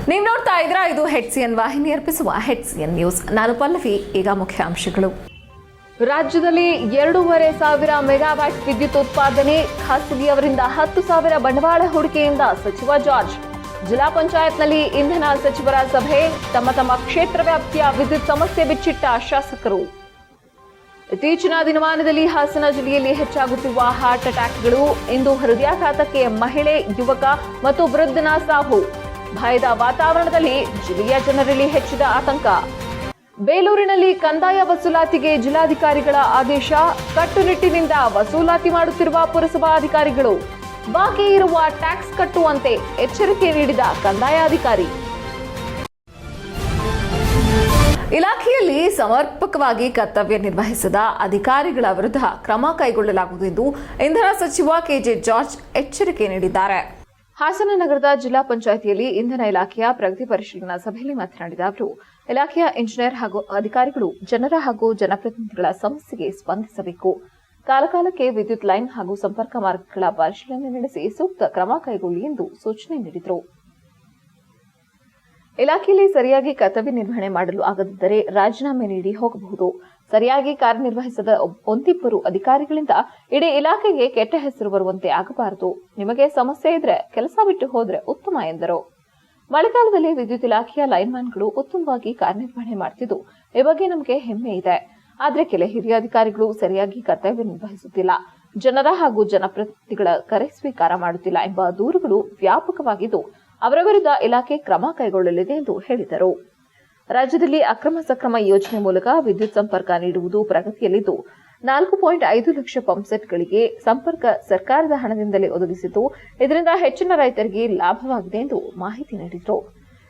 ನೀವು ನೋಡ್ತಾ ಇದ್ರ ಇದು HCN ವಾಹಿನಿ ಅರ್ಪಿಸುವ HCN ನ್ಯೂಸ್. ನಾನು ಪಲ್ಲವಿ. ಈಗ ಮುಖ್ಯಾಂಶಗಳು. ರಾಜ್ಯದಲ್ಲಿ 2,500 ಮೆಗಾವ್ಯಾಟ್ ವಿದ್ಯುತ್ ಉತ್ಪಾದನೆ, ಖಾಸಗಿಯವರಿಂದ 10,000 ಬಂಡವಾಳ ಹೂಡಿಕೆಯಿಂದ ಸಚಿವ ಜಾರ್ಜ್. ಜಿಲ್ಲಾ ಪಂಚಾಯತ್ನಲ್ಲಿ ಇಂಧನ ಸಚಿವರ ಸಭೆ, ತಮ್ಮ ಕ್ಷೇತ್ರ ವ್ಯಾಪ್ತಿಯ ವಿದ್ಯುತ್ ಸಮಸ್ಯೆ ಬಿಚ್ಚಿಟ್ಟ ಶಾಸಕರು. ಇತ್ತೀಚಿನ ದಿನಮಾನದಲ್ಲಿ ಹಾಸನ ಜಿಲ್ಲೆಯಲ್ಲಿ ಹೆಚ್ಚಾಗುತ್ತಿರುವ ಹಾರ್ಟ್ ಅಟ್ಯಾಕ್ಗಳು. ಇಂದು ಹೃದಯಾಘಾತಕ್ಕೆ ಮಹಿಳೆ, ಯುವಕ ಮತ್ತು ವೃದ್ಧನ ಸಾವು. ಭಯದ ವಾತಾವರಣದಲ್ಲಿ ಜಿಲ್ಲೆಯ ಜನರಲ್ಲಿ ಹೆಚ್ಚಿದ ಆತಂಕ. ಬೇಲೂರಿನಲ್ಲಿ ಕಂದಾಯ ವಸೂಲಾತಿಗೆ ಜಿಲ್ಲಾಧಿಕಾರಿಗಳ ಆದೇಶ. ಕಟ್ಟುನಿಟ್ಟಿನಿಂದ ವಸೂಲಾತಿ ಮಾಡುತ್ತಿರುವ ಪುರಸಭಾಧಿಕಾರಿಗಳು. ಬಾಕಿ ಇರುವ ಟ್ಯಾಕ್ಸ್ ಕಟ್ಟುವಂತೆ ಎಚ್ಚರಿಕೆ ನೀಡಿದ ಕಂದಾಯಾಧಿಕಾರಿ. ಇಲಾಖೆಯಲ್ಲಿ ಸಮರ್ಪಕವಾಗಿ ಕರ್ತವ್ಯ ನಿರ್ವಹಿಸದ ಅಧಿಕಾರಿಗಳ ವಿರುದ್ಧ ಕ್ರಮ ಕೈಗೊಳ್ಳಲಾಗುವುದು ಎಂದು ಇಂಧನ ಸಚಿವ ಕೆಜೆ ಜಾರ್ಜ್ ಎಚ್ಚರಿಕೆ ನೀಡಿದ್ದಾರೆ. ಹಾಸನ ನಗರದ ಜಿಲ್ಲಾ ಪಂಚಾಯಿತಿಯಲ್ಲಿ ಇಂಧನ ಇಲಾಖೆಯ ಪ್ರಗತಿ ಪರಿಶೀಲನಾ ಸಭೆಯಲ್ಲಿ ಮಾತನಾಡಿದ ಅವರು, ಇಲಾಖೆಯ ಇಂಜಿನಿಯರ್ ಹಾಗೂ ಅಧಿಕಾರಿಗಳು ಜನರ ಹಾಗೂ ಜನಪ್ರತಿನಿಧಿಗಳ ಸಮಸ್ಯೆಗೆ ಸ್ಪಂದಿಸಬೇಕು. ಕಾಲಕಾಲಕ್ಕೆ ವಿದ್ಯುತ್ ಲೈನ್ ಹಾಗೂ ಸಂಪರ್ಕ ಮಾರ್ಗಗಳ ಪರಿಶೀಲನೆ ನಡೆಸಿ ಸೂಕ್ತ ಕ್ರಮ ಕೈಗೊಳ್ಳಿ ಎಂದು ಸೂಚನೆ ನೀಡಿದರು. ಇಲಾಖೆಯಲ್ಲಿ ಸರಿಯಾಗಿ ಕರ್ತವ್ಯ ನಿರ್ವಹಣೆ ಮಾಡಲು ಆಗದಿದ್ದರೆ ರಾಜೀನಾಮೆ ನೀಡಿ ಹೋಗಬಹುದು. ಸರಿಯಾಗಿ ಕಾರ್ಯನಿರ್ವಹಿಸದ ಒಂದಿಬ್ಬರು ಅಧಿಕಾರಿಗಳಿಂದ ಇಡೀ ಇಲಾಖೆಗೆ ಕೆಟ್ಟ ಹೆಸರು ಬರುವಂತೆ ಆಗಬಾರದು. ನಿಮಗೆ ಸಮಸ್ಯೆ ಇದ್ರೆ ಕೆಲಸ ಬಿಟ್ಟು ಹೋದ್ರೆ ಉತ್ತಮ ಎಂದರು. ಮಳೆಗಾಲದಲ್ಲಿ ವಿದ್ಯುತ್ ಇಲಾಖೆಯ ಲೈನ್ಮ್ಯಾನ್ಗಳು ಉತ್ತಮವಾಗಿ ಕಾರ್ಯನಿರ್ವಹಣೆ ಮಾಡುತ್ತಿದ್ದು, ಈ ಬಗ್ಗೆ ನಮಗೆ ಹೆಮ್ಮೆ ಇದೆ. ಆದರೆ ಕೆಲ ಹಿರಿಯ ಅಧಿಕಾರಿಗಳು ಸರಿಯಾಗಿ ಕರ್ತವ್ಯ ನಿರ್ವಹಿಸುತ್ತಿಲ್ಲ, ಜನರ ಹಾಗೂ ಜನಪ್ರತಿನಿಧಿಗಳ ಕರೆ ಸ್ವೀಕಾರ ಮಾಡುತ್ತಿಲ್ಲ ಎಂಬ ದೂರುಗಳು ವ್ಯಾಪಕವಾಗಿದ್ದು, ಅವರ ವಿರುದ್ಧ ಇಲಾಖೆ ಕ್ರಮ ಕೈಗೊಳ್ಳಲಿದೆ ಎಂದು ಹೇಳಿದರು. ರಾಜ್ಯದಲ್ಲಿ ಅಕ್ರಮ ಸಕ್ರಮ ಯೋಜನೆ ಮೂಲಕ ವಿದ್ಯುತ್ ಸಂಪರ್ಕ ನೀಡುವುದು ಪ್ರಗತಿಯಲ್ಲಿದ್ದು, 4.5 ಲಕ್ಷ ಪಂಪ್ಸೆಟ್ಗಳಿಗೆ ಸಂಪರ್ಕ ಸರ್ಕಾರದ ಹಣದಿಂದಲೇ ಒದಗಿಸಿದ್ದು, ಇದರಿಂದ ಹೆಚ್ಚಿನ ರೈತರಿಗೆ ಲಾಭವಾಗಿದೆ ಎಂದು ಮಾಹಿತಿ ನೀಡಿದರು.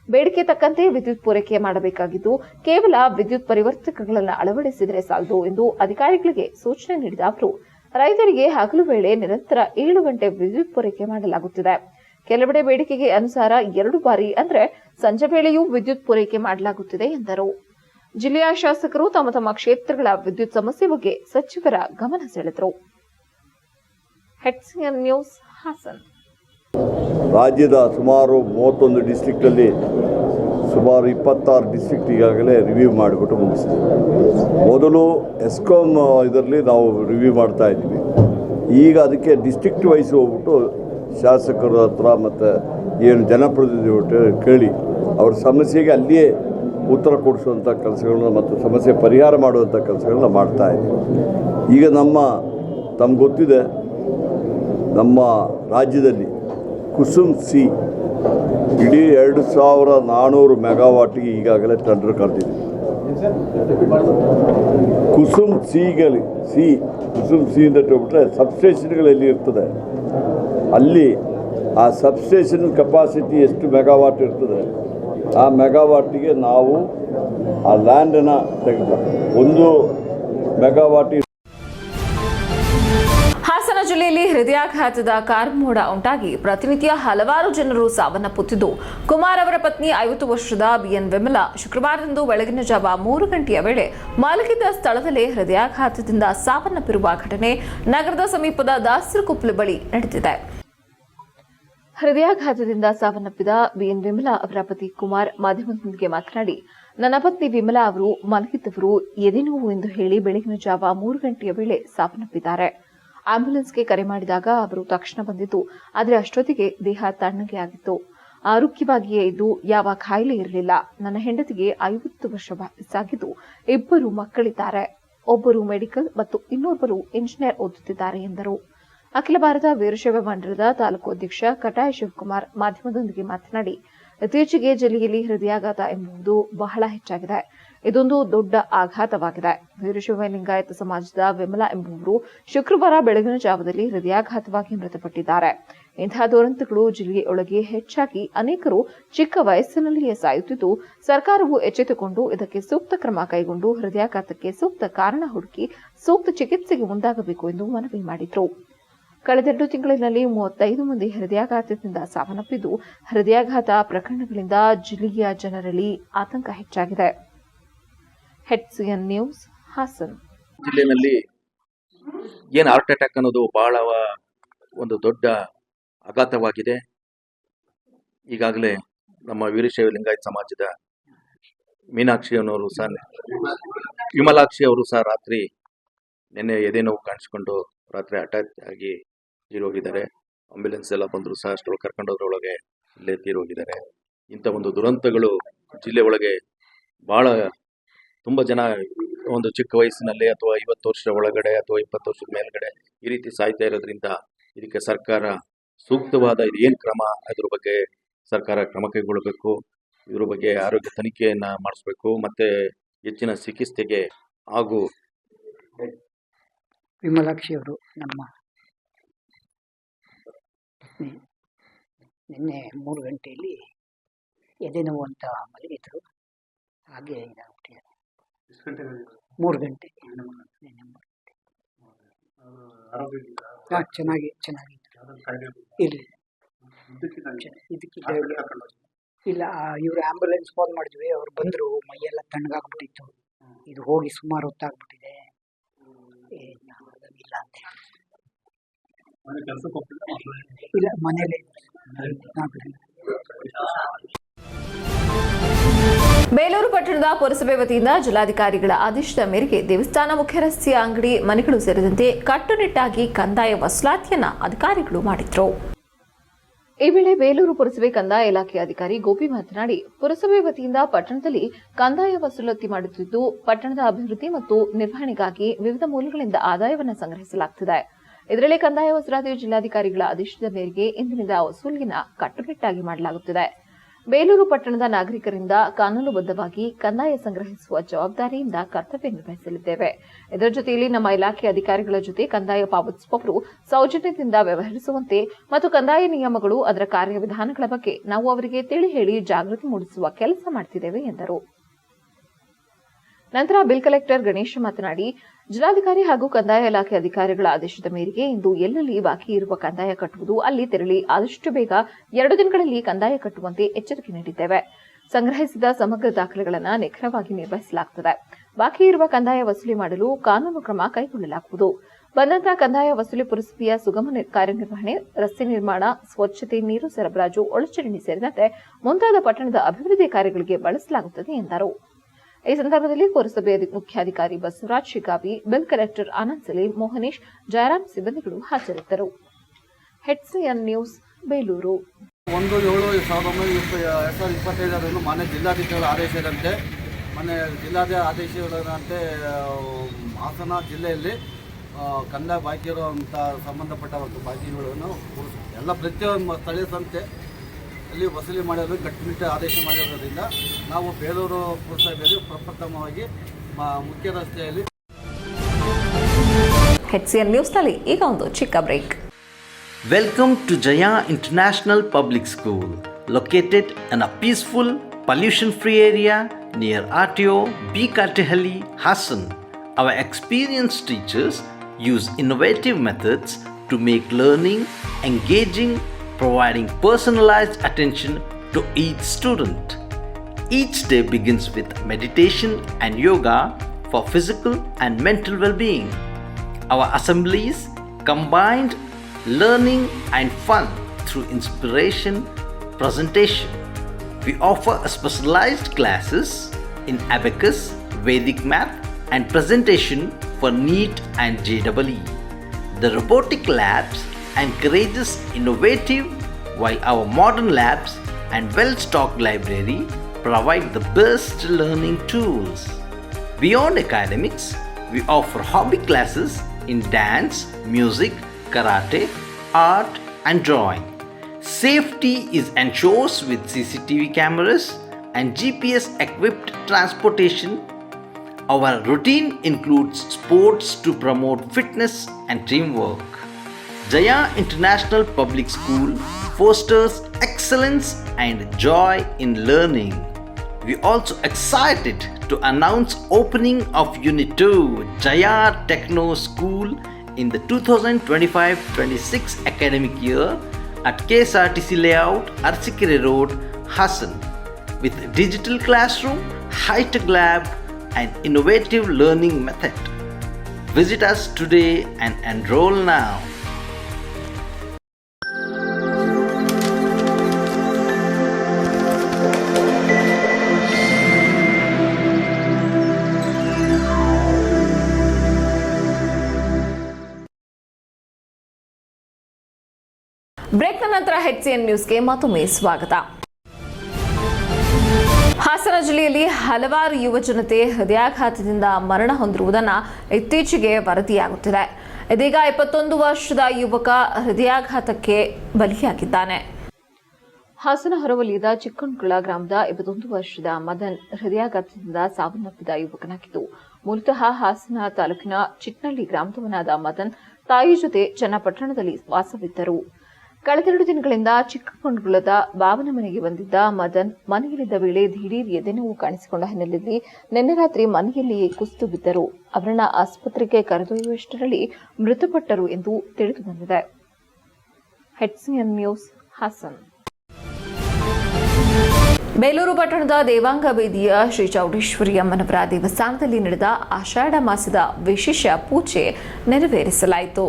ಬೇಡಿಕೆ ತಕ್ಕಂತೆ ವಿದ್ಯುತ್ ಪೂರೈಕೆ ಮಾಡಬೇಕಾಗಿದ್ದು, ಕೇವಲ ವಿದ್ಯುತ್ ಪರಿವರ್ತಕಗಳನ್ನು ಅಳವಡಿಸಿದರೆ ಸಾಲದು ಎಂದು ಅಧಿಕಾರಿಗಳಿಗೆ ಸೂಚನೆ ನೀಡಿದ ಅವರು, ರೈತರಿಗೆ ಹಗಲು ವೇಳೆ ನಿರಂತರ 7 ಗಂಟೆ ವಿದ್ಯುತ್ ಪೂರೈಕೆ ಮಾಡಲಾಗುತ್ತಿದೆ. ಕೆಲವೆಡೆ ಬೇಡಿಕೆಗೆ ಅನುಸಾರ 2 ಬಾರಿ ಅಂದರೆ ಸಂಜೆ ವೇಳೆಯೂ ವಿದ್ಯುತ್ ಪೂರೈಕೆ ಮಾಡಲಾಗುತ್ತಿದೆ ಎಂದರು. ಜಿಲ್ಲೆಯ ಶಾಸಕರು ತಮ್ಮ ಕ್ಷೇತ್ರಗಳ ವಿದ್ಯುತ್ ಸಮಸ್ಯೆ ಬಗ್ಗೆ ಸಚಿವರ ಗಮನ ಸೆಳೆದರು. HCN news Hassan. ರಾಜ್ಯದ ಸುಮಾರು 31 ಡಿಸ್ಟ್ರಿಕ್ಟಲ್ಲಿ ಸುಮಾರು 26 ಡಿಸ್ಟ್ರಿಕ್ಟ್ ಈಗಾಗಲೇ ರಿವ್ಯೂ ಮಾಡಿಬಿಟ್ಟು ಮುಗಿಸಿದೆ. ಮೊದಲು ಎಸ್ಕಾಮ್ ಇದರಲ್ಲಿ ನಾವು ರಿವ್ಯೂ ಮಾಡ್ತಾ ಇದ್ದೀವಿ. ಈಗ ಅದಕ್ಕೆ ಡಿಸ್ಟ್ರಿಕ್ಟ್ ವೈಸ್ ಹೋಗ್ಬಿಟ್ಟು ಶಾಸಕರ ಹತ್ರ ಮತ್ತು ಏನು ಜನಪ್ರತಿನಿಧಿಗಳು ಕೇಳಿ ಅವ್ರ ಸಮಸ್ಯೆಗೆ ಅಲ್ಲಿಯೇ ಉತ್ತರ ಕೊಡಿಸುವಂಥ ಕೆಲಸಗಳನ್ನ ಮತ್ತು ಸಮಸ್ಯೆ ಪರಿಹಾರ ಮಾಡುವಂಥ ಕೆಲಸಗಳನ್ನ ಮಾಡ್ತಾ ಇದ್ದೀವಿ. ಈಗ ತಮ್ಗೆ ಗೊತ್ತಿದೆ, ನಮ್ಮ ರಾಜ್ಯದಲ್ಲಿ ಕುಸುಮ್ ಸಿ ಇಡೀ 2,400 ಮೆಗಾವಾಟ್ಗೆ ಈಗಾಗಲೇ ಟೆಂಡರ್ ಕರೆದಿದೆ. ಕುಸುಮ್ ಕುಸುಮ್ ಸಿ ಅಂತ ಹೇಳ್ಬಿಟ್ರೆ ಸಬ್ಸ್ಟೇಷನ್ಗಳಲ್ಲಿ ಇರ್ತದೆ. ಅಲ್ಲಿ ಆ ಸಬ್ಸ್ಟೇಷನ್ ಕೆಪಾಸಿಟಿ ಎಷ್ಟು ಮೆಗಾವಾಟ್ ಇರ್ತದೆ, ಆ ಮೆಗಾವಾಟಿಗೆ ನಾವು ಆ ಲ್ಯಾಂಡನ್ನು ತೆಗೆದು 1 ಮೆಗಾವಾಟ್. ಹಾಸನ ಜಿಲ್ಲೆಯಲ್ಲಿ ಹೃದಯಾಘಾತದ ಕಾರ್ಮೋಡ ಉಂಟಾಗಿ ಪ್ರತಿನಿತ್ಯ ಹಲವಾರು ಜನರು ಸಾವನ್ನಪ್ಪುತ್ತಿದ್ದು, ಕುಮಾರ್ ಅವರ ಪತ್ನಿ 50 ವರ್ಷದ BN ವಿಮಲಾ ಶುಕ್ರವಾರದಂದು ಬೆಳಗಿನ ಜಾವ 3 ಗಂಟೆಯ ವೇಳೆ ಮಲಗಿದ್ದ ಸ್ಥಳದಲ್ಲೇ ಹೃದಯಾಘಾತದಿಂದ ಸಾವನ್ನಪ್ಪಿರುವ ಘಟನೆ ನಗರದ ಸಮೀಪದ ದಾಸರಕೊಪ್ಪಲು ಬಳಿ ನಡೆದಿದೆ. ಹೃದಯಾಘಾತದಿಂದ ಸಾವನ್ನಪ್ಪಿದ BN ವಿಮಲಾ ಅವರ ಪತಿ ಕುಮಾರ್ ಮಾಧ್ಯಮದೊಂದಿಗೆ ಮಾತನಾಡಿ, ನನ್ನ ಪತ್ನಿ ವಿಮಲಾ ಅವರು ಮಲಗಿದ್ದವರು ಎದೆನೋವು ಎಂದು ಹೇಳಿ ಬೆಳಗಿನ ಜಾವ 3 ಗಂಟೆಯ ವೇಳೆ ಸಾವನ್ನಪ್ಪಿದ್ದಾರೆ. ಆಂಬ್ಯುಲೆನ್ಸ್ಗೆ ಕರೆ ಮಾಡಿದಾಗ ಅವರು ತಕ್ಷಣ ಬಂದಿದ್ದು, ಆದರೆ ಅಷ್ಟೊತ್ತಿಗೆ ದೇಹ ತಣ್ಣಗೆ ಆಗಿತ್ತು. ಆರೋಗ್ಯವಾಗಿಯೇ ಇದ್ದು ಯಾವ ಕಾಯಿಲೆ ಇರಲಿಲ್ಲ. ನನ್ನ ಹೆಂಡತಿಗೆ 50 ವರ್ಷ ವಯಸ್ಸಾಗಿದ್ದು 2 ಮಕ್ಕಳಿದ್ದಾರೆ. ಒಬ್ಬರು ಮೆಡಿಕಲ್ ಮತ್ತು ಇನ್ನೊಬ್ಬರು ಇಂಜಿನಿಯರ್ ಓದುತ್ತಿದ್ದಾರೆ ಎಂದರು. ಅಖಿಲ ಭಾರತ ವೀರಶೈವ ಮಂಡಳದ ತಾಲೂಕು ಅಧ್ಯಕ್ಷ ಕಟಾಯ ಶಿವಕುಮಾರ್ ಮಾಧ್ಯಮದೊಂದಿಗೆ ಮಾತನಾಡಿ, ಇತ್ತೀಚೆಗೆ ಜಿಲ್ಲೆಯಲ್ಲಿ ಹೃದಯಾಘಾತ ಎಂಬುದು ಬಹಳ ಹೆಚ್ಚಾಗಿದೆ. ಇದೊಂದು ದೊಡ್ಡ ಆಘಾತವಾಗಿದೆ. ವೀರಶೈವ ಲಿಂಗಾಯತ ಸಮಾಜದ ವಿಮಲಾ ಎಂಬುವರು ಶುಕ್ರವಾರ ಬೆಳಗಿನ ಜಾವದಲ್ಲಿ ಹೃದಯಾಘಾತವಾಗಿ ಮೃತಪಟ್ಟಿದ್ದಾರೆ. ಇಂತಹ ದುರಂತಗಳು ಜಿಲ್ಲೆಯೊಳಗೆ ಹೆಚ್ಚಾಗಿ ಅನೇಕರು ಚಿಕ್ಕ ವಯಸ್ಸಿನಲ್ಲಿಯೇ ಸಾಯುತ್ತಿದ್ದು, ಸರ್ಕಾರವು ಎಚ್ಚೆತ್ತುಕೊಂಡು ಇದಕ್ಕೆ ಸೂಕ್ತ ಕ್ರಮ ಕೈಗೊಂಡು ಹೃದಯಾಘಾತಕ್ಕೆ ಸೂಕ್ತ ಕಾರಣ ಹುಡುಕಿ ಸೂಕ್ತ ಚಿಕಿತ್ಸೆಗೆ ಮುಂದಾಗಬೇಕು ಎಂದು ಮನವಿ ಮಾಡಿದರು. ಕಳೆದ 2 ತಿಂಗಳಿನಲ್ಲಿ 35 ಮಂದಿ ಹೃದಯಾಘಾತದಿಂದ ಸಾವನ್ನಪ್ಪಿದ್ದು, ಹೃದಯಾಘಾತ ಪ್ರಕರಣಗಳಿಂದ ಜಿಲ್ಲೆಯ ಜನರಲ್ಲಿ ಆತಂಕ ಹೆಚ್ಚಾಗಿದೆ. HCN news Hassan. ಜಿಲ್ಲೆಯಲ್ಲಿ ಏನು ಹಾರ್ಟ್ ಅಟ್ಯಾಕ್ ಅನ್ನೋದು ಬಹಳ ಒಂದು ದೊಡ್ಡ ಆಘಾತವಾಗಿದೆ. ಈಗಾಗಲೇ ನಮ್ಮ ವೀರಶೈವ ಲಿಂಗಾಯತ ಸಮಾಜದ ಮೀನಾಕ್ಷಿ ಅನ್ನೋರು ಸಹ, ವಿಮಲಾಕ್ಷಿ ಅವರು ಸಹ ರಾತ್ರಿ ನಿನ್ನೆ ಎದೆ ನೋವು ಕಾಣಿಸ್ಕೊಂಡು ರಾತ್ರಿ ಅಟ್ಯಾಕ್ ಆಗಿ ತೀರೋಗಿದ್ದಾರೆ. ಆಂಬ್ಯುಲೆನ್ಸ್ ಎಲ್ಲ ಬಂದರೂ ಸಹ ಅಷ್ಟೊಳಗೆ ಕರ್ಕೊಂಡೋದ್ರೊಳಗೆ ಇಲ್ಲೇ ತೀರೋಗಿದ್ದಾರೆ. ಇಂಥ ಒಂದು ದುರಂತಗಳು ಜಿಲ್ಲೆ ಒಳಗೆ ಭಾಳ ತುಂಬ ಜನ ಒಂದು ಚಿಕ್ಕ ವಯಸ್ಸಿನಲ್ಲಿ ಅಥವಾ 50 ವರ್ಷದ ಒಳಗಡೆ ಅಥವಾ 20 ವರ್ಷದ ಮೇಲ್ಗಡೆ ಈ ರೀತಿ ಸಾಯ್ತಾ ಇರೋದ್ರಿಂದ ಇದಕ್ಕೆ ಸರ್ಕಾರ ಸೂಕ್ತವಾದ ಇದೇನು ಕ್ರಮ, ಅದ್ರ ಬಗ್ಗೆ ಸರ್ಕಾರ ಕ್ರಮ ಕೈಗೊಳ್ಳಬೇಕು. ಇದ್ರ ಬಗ್ಗೆ ಆರೋಗ್ಯ ತನಿಖೆಯನ್ನು ಮಾಡಿಸ್ಬೇಕು, ಮತ್ತು ಹೆಚ್ಚಿನ ಚಿಕಿತ್ಸೆಗೆ ಹಾಗೂ ವಿಮಲಾಕ್ಷಿ ಅವರು ನಮ್ಮ ಪತ್ನಿ ನಿನ್ನೆ 3 ಗಂಟೆಯಲ್ಲಿ ಎದೆ ನೋವು ಅಂತ ಮಲಗಿದ್ರು. ಹಾಗೆ ಇದಾಗ್ಬಿಟ್ಟಿದೆ. 3 ಗಂಟೆ ನಿನ್ನೆ 3 ಗಂಟೆ. ಚೆನ್ನಾಗಿ ಇಲ್ಲ ಇಲ್ಲ, ಇವರು ಆಂಬ್ಯುಲೆನ್ಸ್ ಫೋನ್ ಮಾಡಿದ್ವಿ, ಅವ್ರು ಬಂದರು. ಮೈಯೆಲ್ಲ ತಣ್ಣಗಾಗ್ಬಿಟ್ಟಿತ್ತು. ಇದು ಹೋಗಿ ಸುಮಾರು ಹೊತ್ತಾಗ್ಬಿಟ್ಟಿದೆ, ಇಲ್ಲ ಅಂತ ಹೇಳಿ. ಇಲ್ಲ, ಮನೇಲಿ ಬೇಲೂರು ಪಟ್ಟಣದ ಪುರಸಭೆ ವತಿಯಿಂದ ಜಿಲ್ಲಾಧಿಕಾರಿಗಳ ಆದೇಶದ ಮೇರೆಗೆ ದೇವಸ್ಥಾನ ಮುಖ್ಯ ರಸ್ತೆಯ ಅಂಗಡಿ ಮನೆಗಳು ಸೇರಿದಂತೆ ಕಟ್ಟುನಿಟ್ಟಾಗಿ ಕಂದಾಯ ವಸೂಲಾತಿಯನ್ನ ಅಧಿಕಾರಿಗಳು ಮಾಡಿದ್ರು. ಈ ವೇಳೆ ಬೇಲೂರು ಪುರಸಭೆ ಕಂದಾಯ ಇಲಾಖೆ ಅಧಿಕಾರಿ ಗೋಪಿ ಮಾತನಾಡಿ, ಪುರಸಭೆ ವತಿಯಿಂದ ಪಟ್ಟಣದಲ್ಲಿ ಕಂದಾಯ ವಸೂಲಾತಿ ಮಾಡುತ್ತಿದ್ದು, ಪಟ್ಟಣದ ಅಭಿವೃದ್ಧಿ ಮತ್ತು ನಿರ್ವಹಣೆಗಾಗಿ ವಿವಿಧ ಮೂಲಗಳಿಂದ ಆದಾಯವನ್ನು ಸಂಗ್ರಹಿಸಲಾಗುತ್ತಿದೆ. ಇದರಲ್ಲಿ ಕಂದಾಯ ವಸೂಲಾತಿ ಜಿಲ್ಲಾಧಿಕಾರಿಗಳ ಆದೇಶದ ಮೇರೆಗೆ ಇಂದಿನಿಂದ ವಸೂಲಿಯನ್ನು ಕಟ್ಟುನಿಟ್ಟಾಗಿ ಮಾಡಲಾಗುತ್ತಿದೆ. ಬೇಲೂರು ಪಟ್ಟಣದ ನಾಗರಿಕರಿಂದ ಕಾನೂನುಬದ್ಧವಾಗಿ ಕಂದಾಯ ಸಂಗ್ರಹಿಸುವ ಜವಾಬ್ದಾರಿಯಿಂದ ಕರ್ತವ್ಯ ನಿರ್ವಹಿಸಲಿದ್ದೇವೆ. ಇದರ ಜೊತೆಯಲ್ಲಿ ನಮ್ಮ ಇಲಾಖೆ ಅಧಿಕಾರಿಗಳ ಜೊತೆ ಕಂದಾಯ ಪಾವತಿಸುವವರು ಸೌಜನ್ಯದಿಂದ ವ್ಯವಹರಿಸುವಂತೆ ಮತ್ತು ಕಂದಾಯ ನಿಯಮಗಳು, ಅದರ ಕಾರ್ಯವಿಧಾನಗಳ ಬಗ್ಗೆ ನಾವು ಅವರಿಗೆ ತಿಳಿ ಹೇಳಿ ಜಾಗೃತಿ ಮೂಡಿಸುವ ಕೆಲಸ ಮಾಡುತ್ತಿದ್ದೇವೆ ಎಂದರು. ನಂತರ ಬಿಲ್ ಕಲೆಕ್ಟರ್ ಗಣೇಶ್ ಮಾತನಾಡಿ, ಜಿಲ್ಲಾಧಿಕಾರಿ ಹಾಗೂ ಕಂದಾಯ ಇಲಾಖೆ ಅಧಿಕಾರಿಗಳ ಆದೇಶದ ಮೇರೆಗೆ ಇಂದು ಎಲ್ಲೆಲ್ಲಿ ಬಾಕಿ ಇರುವ ಕಂದಾಯ ಕಟ್ಟುವುದು ಅಲ್ಲಿ ತೆರಳಿ ಆದಷ್ಟು ಬೇಗ 2 ದಿನಗಳಲ್ಲಿ ಕಂದಾಯ ಕಟ್ಟುವಂತೆ ಎಚ್ಚರಿಕೆ ನೀಡಿದ್ದೇವೆ. ಸಂಗ್ರಹಿಸಿದ ಸಮಗ್ರ ದಾಖಲೆಗಳನ್ನು ನಿಖರವಾಗಿ ನಿರ್ವಹಿಸಲಾಗುತ್ತದೆ. ಬಾಕಿ ಇರುವ ಕಂದಾಯ ವಸೂಲಿ ಮಾಡಲು ಕಾನೂನು ಕ್ರಮ ಕೈಗೊಳ್ಳಲಾಗುವುದು. ಬಂದಂತಹ ಕಂದಾಯ ವಸೂಲಿ ಪುರಸಭೆಯ ಸುಗಮ ಕಾರ್ಯನಿರ್ವಹಣೆ, ರಸ್ತೆ ನಿರ್ಮಾಣ, ಸ್ವಚ್ಛತೆ, ನೀರು ಸರಬರಾಜು, ಒಳಚರಂಡಿ ಸೇರಿದಂತೆ ಮುಂತಾದ ಪಟ್ಟಣದ ಅಭಿವೃದ್ಧಿ ಕಾರ್ಯಗಳಿಗೆ ಬಳಸಲಾಗುತ್ತದೆ ಎಂದರು. ಈ ಸಂದರ್ಭದಲ್ಲಿ ಪುರಸಭೆ ಮುಖ್ಯಾಧಿಕಾರಿ ಬಸವರಾಜ್ ಶಿಗಾವಿ, ಬಿಲ್ ಕಲೆಕ್ಟರ್ ಆನಂದ್ ಸಲೀಂ, ಮೋಹನೇಶ್, ಜಯರಾಮ್ ಸಿಬ್ಬಂದಿಗಳು ಹಾಜರಿದ್ದರು. HCN news, Belur. 1/7/2025 ಮಾನ್ಯ ಜಿಲ್ಲಾಧಿಕಾರಿಗಳ ಆದೇಶದಂತೆ ಹಾಸನ ಜಿಲ್ಲೆಯಲ್ಲಿ ಕಂದಾಯ ಬಾಕಿ ಇರುವಂಥ ಸಂಬಂಧಪಟ್ಟ ಬಾಕಿಗಳನ್ನು ಎಲ್ಲ ಪ್ರತಿಯೊಂದು ಸ್ಥಳೀಯ ಸಂಸ್ಥೆ ಅಲ್ಲಿ ವಸೂಲಿ ಮಾಡಲು ಕಟ್ಟುನಿಟ್ಟಾಗಿ ಆದೇಶ ಮಾಡಿರೋದ್ರಿಂದ ನಾವು ಬೇಲೂರು ಪುರಸಭೆಯಲ್ಲಿ ಪ್ರಪ್ರಥಮವಾಗಿ ಮುಖ್ಯ ರಸ್ತೆಯಲ್ಲಿ HCN ನ್ಯೂಸ್ನಲ್ಲಿ ಈಗ ಒಂದು ಚಿಕ್ಕ break. Welcome to Jaya International Public School, located in a peaceful, pollution-free area near RTO B. Kartehalli, Hassan. Our experienced teachers use innovative methods to make learning engaging, providing personalized attention to each student. Each day begins with meditation and yoga for physical and mental well-being. Our assemblies combined learning and fun through inspiration, presentation. We offer specialized classes in abacus, Vedic math and presentation for NEET and JEE. The robotic labs encourages innovative, while our modern labs and well-stocked library provide the best learning tools. Beyond academics, we offer hobby classes in dance, music, karate, art and drawing. Safety is ensured with CCTV cameras and GPS-equipped transportation. Our routine includes sports to promote fitness and teamwork. Jaya International Public School fosters excellence and joy in learning. We also excited to announce opening of Unit 2 Jaya Techno School in the 2025-26 academic year at KSRTC Layout, Arsikere Road, Hassan, with digital classroom, high-tech lab and innovative learning method. Visit us today and enroll now. ಬ್ರೇಕ್ನ ನಂತರ HCN ನ್ಯೂಸ್ಗೆ ಮತ್ತೊಮ್ಮೆ ಸ್ವಾಗತ. ಹಾಸನ ಜಿಲ್ಲೆಯಲ್ಲಿ ಹಲವಾರು ಯುವ ಜನತೆ ಹೃದಯಾಘಾತದಿಂದ ಮರಣ ಹೊಂದಿರುವುದನ್ನು ಇತ್ತೀಚೆಗೆ ವರದಿಯಾಗುತ್ತಿದೆ. ಇದೀಗ 21 ವರ್ಷದ ಯುವಕ ಹೃದಯಾಘಾತಕ್ಕೆ ಬಲಿಯಾಗಿದ್ದಾನೆ. ಹಾಸನ ಹೊರವಲಯದ ಚಿಕ್ಕಂಕುಳ ಗ್ರಾಮದ 21 ವರ್ಷದ ಮದನ್ ಹೃದಯಾಘಾತದಿಂದ ಸಾವನ್ನಪ್ಪಿದ ಯುವಕನಾಗಿದ್ದು, ಮೂಲತಃ ಹಾಸನ ತಾಲೂಕಿನ ಚಿಟ್ನಳ್ಳಿ ಗ್ರಾಮದವನಾದ ಮದನ್ ತಾಯಿ ಜೊತೆ ಚನ್ನಪಟ್ಟಣದಲ್ಲಿ ವಾಸವಿದ್ದರು. ಕಳೆದೆರಡು ದಿನಗಳಿಂದ ಚಿಕ್ಕಮಗಳೂರದ ಬಾವನ ಮನೆಗೆ ಬಂದಿದ್ದ ಮದನ್ ಮನೆಯಲ್ಲಿದ್ದ ವೇಳೆ ದಿಢೀರ್ ಎದೆನೋವು ಕಾಣಿಸಿಕೊಂಡ ಹಿನ್ನೆಲೆಯಲ್ಲಿ ನಿನ್ನೆ ರಾತ್ರಿ ಮನೆಯಲ್ಲಿಯೇ ಕುಸಿದು ಬಿದ್ದರು. ಅವರನ್ನ ಆಸ್ಪತ್ರೆಗೆ ಕರೆದೊಯ್ಯುವಷ್ಟರಲ್ಲಿ ಮೃತಪಟ್ಟರು ಎಂದು ತಿಳಿದು ಬಂದಿದೆ. HCN news Haasan. ಬೇಲೂರು ಪಟ್ಟಣದ ದೇವಾಂಗ ಬೀದಿಯ ಶ್ರೀ ಚೌಡೇಶ್ವರಿ ಅಮ್ಮನವರ ದೇವಸ್ಥಾನದಲ್ಲಿ ನಡೆದ ಆಷಾಢ ಮಾಸದ ವಿಶೇಷ ಪೂಜೆ ನೆರವೇರಿಸಲಾಯಿತು.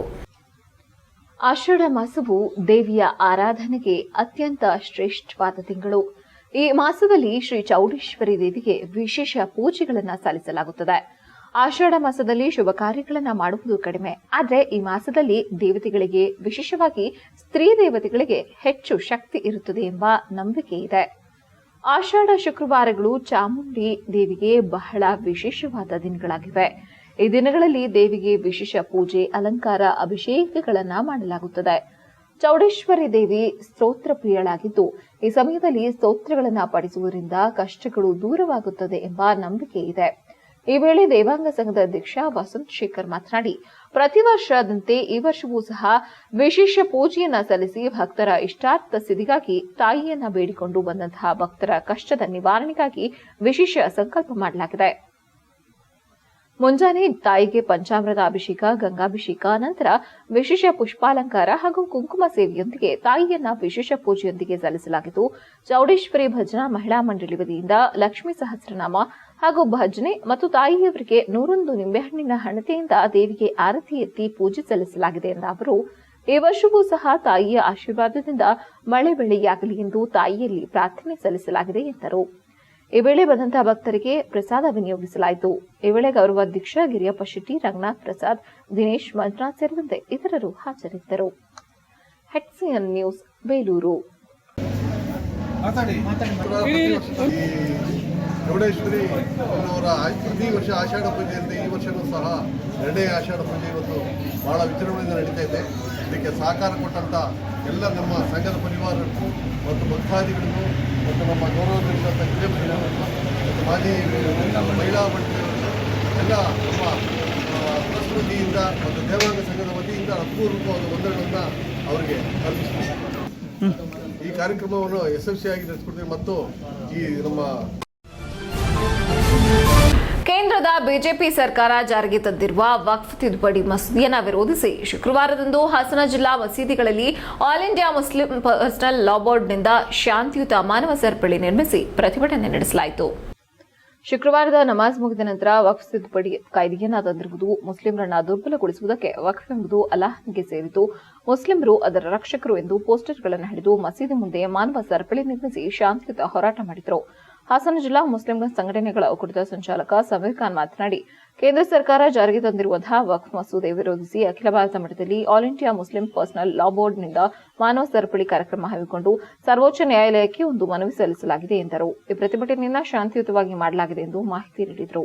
ಆಷಾಢ ಮಾಸವು ದೇವಿಯ ಆರಾಧನೆಗೆ ಅತ್ಯಂತ ಶ್ರೇಷ್ಠವಾದ ತಿಂಗಳು. ಈ ಮಾಸದಲ್ಲಿ ಶ್ರೀ ಚೌಡೇಶ್ವರಿ ದೇವಿಗೆ ವಿಶೇಷ ಪೂಜೆಗಳನ್ನು ಸಲ್ಲಿಸಲಾಗುತ್ತದೆ. ಆಷಾಢ ಮಾಸದಲ್ಲಿ ಶುಭ ಕಾರ್ಯಗಳನ್ನು ಮಾಡುವುದು ಕಡಿಮೆ. ಆದರೆ ಈ ಮಾಸದಲ್ಲಿ ದೇವತೆಗಳಿಗೆ, ವಿಶೇಷವಾಗಿ ಸ್ತ್ರೀ ದೇವತೆಗಳಿಗೆ ಹೆಚ್ಚು ಶಕ್ತಿ ಇರುತ್ತದೆ ಎಂಬ ನಂಬಿಕೆ ಇದೆ. ಆಷಾಢ ಶುಕ್ರವಾರಗಳು ಚಾಮುಂಡಿ ದೇವಿಗೆ ಬಹಳ ವಿಶೇಷವಾದ ದಿನಗಳಾಗಿವೆ. ಈ ದಿನಗಳಲ್ಲಿ ದೇವಿಗೆ ವಿಶೇಷ ಪೂಜೆ, ಅಲಂಕಾರ, ಅಭಿಷೇಕಗಳನ್ನು ಮಾಡಲಾಗುತ್ತದೆ. ಚೌಡೇಶ್ವರಿ ದೇವಿ ಸ್ತೋತ್ರ ಪ್ರಿಯಳಾಗಿದ್ದು, ಈ ಸಮಯದಲ್ಲಿ ಸ್ತೋತ್ರಗಳನ್ನು ಪಠಿಸುವುದರಿಂದ ಕಷ್ಟಗಳು ದೂರವಾಗುತ್ತದೆ ಎಂಬ ನಂಬಿಕೆ ಇದೆ. ಈ ವೇಳೆ ದೇವಾಂಗ ಸಂಘದ ಅಧ್ಯಕ್ಷ ವಸಂತ್ ಶೇಖರ್ ಮಾತನಾಡಿ, ಪ್ರತಿ ವರ್ಷದಂತೆ ಈ ವರ್ಷವೂ ಸಹ ವಿಶೇಷ ಪೂಜೆಯನ್ನ ಸಲ್ಲಿಸಿ ಭಕ್ತರ ಇಷ್ಟಾರ್ಥ ಸಿದ್ಧಿಗಾಗಿ ತಾಯಿಯನ್ನ ಬೇಡಿಕೊಂಡು ಬಂದಂತಹ ಭಕ್ತರ ಕಷ್ಟದ ನಿವಾರಣೆಗಾಗಿ ವಿಶೇಷ ಸಂಕಲ್ಪ ಮಾಡಲಾಗಿದೆ. ಮುಂಜಾನೆ ತಾಯಿಗೆ ಪಂಚಾಮೃತ ಅಭಿಷೇಕ, ಗಂಗಾಭಿಷೇಕ, ನಂತರ ವಿಶೇಷ ಪುಷ್ಪಾಲಂಕಾರ ಹಾಗೂ ಕುಂಕುಮ ಸೇವೆಯೊಂದಿಗೆ ತಾಯಿಯನ್ನ ವಿಶೇಷ ಪೂಜೆಯೊಂದಿಗೆ ಸಲ್ಲಿಸಲಾಗಿದ್ದು, ಚೌಡೇಶ್ವರಿ ಭಜನಾ ಮಹಿಳಾ ಮಂಡಳಿ ವತಿಯಿಂದ ಲಕ್ಷ್ಮೀ ಸಹಸ್ರನಾಮ ಹಾಗೂ ಭಜನೆ ಮತ್ತು ತಾಯಿಯವರಿಗೆ 101 ನಿಂಬೆಹಣ್ಣಿನ ಹಣತೆಯಿಂದ ದೇವಿಗೆ ಆರತಿ ಎತ್ತಿ ಪೂಜೆ ಸಲ್ಲಿಸಲಾಗಿದೆ ಎಂದ ಅವರು, ಈ ವರ್ಷವೂ ಸಹ ತಾಯಿಯ ಆಶೀರ್ವಾದದಿಂದ ಮಳೆ ಬೆಳೆಯಾಗಲಿ ಎಂದು ತಾಯಿಯಲ್ಲಿ ಪ್ರಾರ್ಥನೆ ಸಲ್ಲಿಸಲಾಗಿದೆ ಎಂದರು. ಈ ವೇಳೆ ಬಂದಂತಹ ಭಕ್ತರಿಗೆ ಪ್ರಸಾದ ವಿನಿಯೋಗಿಸಲಾಯಿತು. ಈ ವೇಳೆ ಗೌರವಾಧ್ಯಕ್ಷ ಗಿರಿಯಪ್ಪ ಶೆಟ್ಟಿ, ರಂಗನಾಥ್ ಪ್ರಸಾದ್, ದಿನೇಶ್ ಮಂಜುನಾಥ್ ಸೇರಿದಂತೆ ಇತರರು ಹಾಜರಿದ್ದರು. HCN news Belur. ಚೌಡೇಶ್ವರಿ ಅವರ ಪ್ರತಿ ವರ್ಷ ಆಷಾಢ ಪೂಜೆ ಅಂತ ಈ ವರ್ಷವೂ ಸಹ 2ನೇ ಆಷಾಢ ಪೂಜೆ ಇವತ್ತು ಬಹಳ ವಿಜೃಂಭಣೆಯಿಂದ ನಡೀತಾ ಇದೆ. ಇದಕ್ಕೆ ಸಹಕಾರ ಕೊಟ್ಟಂಥ ಎಲ್ಲ ನಮ್ಮ ಸಂಘದ ಪರಿವಾರಕ್ಕೂ ಮತ್ತು ಭಕ್ತಾದಿಗಳಿಗೂ ಮತ್ತು ನಮ್ಮ ಗೌರವಾಧ್ಯಕ್ಷ ಮತ್ತು ಮಾಜಿ ಮಹಿಳಾ ಮಂಡಳಿಯವರು ಎಲ್ಲ ನಮ್ಮ ಟ್ರಸ್ಟ್ ವತಿಯಿಂದ ಮತ್ತು ದೇವಾಂಗ ಸಂಘದ ವತಿಯಿಂದ ಅಪೂರ್ವವಾದ ವಂದನೆಗಳನ್ನು ಅವರಿಗೆ ಅರ್ಪಿಸ್ತೀವಿ. ಈ ಕಾರ್ಯಕ್ರಮವನ್ನು ಯಶಸ್ವಿಯಾಗಿ ನಡೆಸಿಕೊಡ್ತೀವಿ ಮತ್ತು ಈ ನಮ್ಮ ಕೇಂದ್ರದ ಬಿಜೆಪಿ ಸರ್ಕಾರ ಜಾರಿಗೆ ತಂದಿರುವ ವಕ್ಫ್ ತಿದ್ದುಪಡಿ ಮಸೂದೆಯನ್ನು ವಿರೋಧಿಸಿ ಶುಕ್ರವಾರದಂದು ಹಾಸನ ಜಿಲ್ಲಾ ಮಸೀದಿಗಳಲ್ಲಿ all India Muslim personal law ಬೋರ್ಡ್ನಿಂದ ಶಾಂತಿಯುತ ಮಾನವ ಸರಪಳಿ ನಿರ್ಮಿಸಿ ಪ್ರತಿಭಟನೆ ನಡೆಸಲಾಯಿತು. ಶುಕ್ರವಾರದ ನಮಾಜ್ ಮುಗಿದ ನಂತರ ವಕ್ಫ್ ತಿದ್ದುಪಡಿ ಕಾಯ್ದೆಯನ್ನು ತಂದಿರುವುದು ಮುಸ್ಲಿಮರನ್ನು ದುರ್ಬಲಗೊಳಿಸುವುದಕ್ಕೆ ವಕ್ಫ್ ಎಂಬುದು ಅಲ್ಲಾಹ್ನಿಗೆ ಸೇರಿತು, ಮುಸ್ಲಿಮರು ಅದರ ರಕ್ಷಕರು ಎಂದು ಪೋಸ್ಟರ್ಗಳನ್ನು ಹಿಡಿದು ಮಸೀದಿ ಮುಂದೆ ಮಾನವ ಸರಪಳಿ ನಿರ್ಮಿಸಿ ಶಾಂತಿಯುತ ಹೋರಾಟ ಮಾಡಿದರು. ಹಾಸನ ಜಿಲ್ಲಾ ಮುಸ್ಲಿಂ ಸಂಘಟನೆಗಳ ಒಕ್ಕೂಟದ ಸಂಚಾಲಕ ಸಮೀರ್ ಖಾನ್ ಮಾತನಾಡಿ, ಕೇಂದ್ರ ಸರ್ಕಾರ ಜಾರಿಗೆ ತಂದಿರುವಂತಹ ವಕ್ಫ್ ಮಸೂದೆ ವಿರೋಧಿಸಿ ಅಖಿಲ ಭಾರತ ಮಟ್ಟದಲ್ಲಿ all India Muslim personal law ಬೋರ್ಡ್ನಿಂದ ಮಾನವ ಸರಪಳಿ ಕಾರ್ಯಕ್ರಮ ಹಮ್ಮಿಕೊಂಡು ಸರ್ವೋಚ್ಚ ನ್ಯಾಯಾಲಯಕ್ಕೆ ಒಂದು ಮನವಿ ಸಲ್ಲಿಸಲಾಗಿದೆ ಎಂದರು. ಈ ಪ್ರತಿಭಟನೆಯನ್ನು ಶಾಂತಿಯುತವಾಗಿ ಮಾಡಲಾಗಿದೆ ಎಂದು ಮಾಹಿತಿ ನೀಡಿದರು.